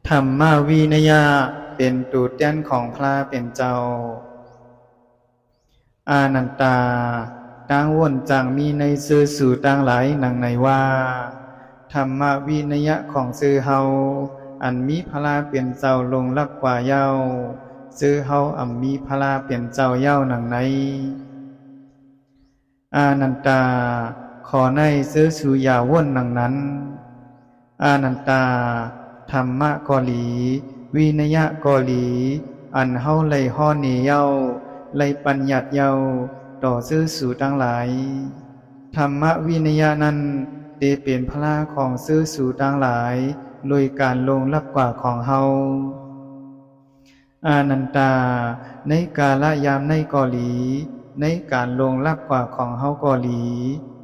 ธรรมวินัยเป็นตูดแต้นของพระเป็นเจ้าอานันตาต่างวนจังมีในซื่อสู่ต่างหลายนังในว่าธรรมวินัยของซื่อเฮาอันมีพระเป็นเจ้าลงลักกว่าเย้าซื่อเฮาอันมีพระเป็นเจ้าเย้านังในอานันตาขอในซื่อสู่อย่าวนนังนั้นอานันตาธรรมะกอหลีวินัยกอหลีอันเฮาไลฮ้อเนเย้าไลปัญญัติเย้าต่อซื่อสู่ทั้งหลายธรรมวินัยนั้นเตเป็นพระของซื่อสู่ทั้งหลายโดยการลงลับกว่าของเฮาอานันตาในกาลยามในกอหลีในการลงลับกว่าของเฮากอหลี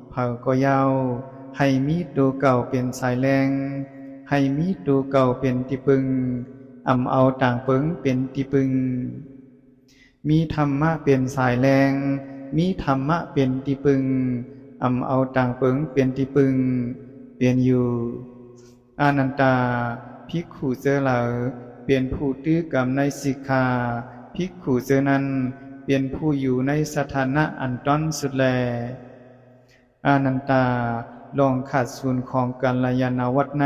เผาก็เย้าให้มีตัวเก่าเป็นสายแรงให้มีตัวเก่าเป็นที่พึงเอาต่างเปิงเป็นที่พึงมีธรรมะเป็นสายแรงมีธรรมะเป็นที่พึงเอาต่างเปิงเป็นที่พึงเปลี่ยนอยู่อานันตาภิกขุเจอเหลาเป็นผู้ตื้อกรรมในสิกขาภิกขุเจอนั้นเป็นผู้อยู่ในสถานะอันต้นสุดแลอานันตาลองขาดส่วนของกัลยาณวัตรใน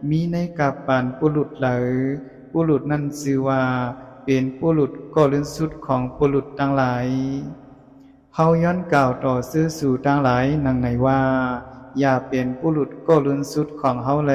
มีในกับปานปุรุษเหลาปุรุษนั้นชื่อว่าเป็นปุรุษก็ลึกสุดของปุรุษทั้งหลายเฮาย้อนกล่าวต่อซื่อสู่ทั้งหลายนังในว่าอย่าเป็นปุรุษก็ลึกสุดของเฮาแล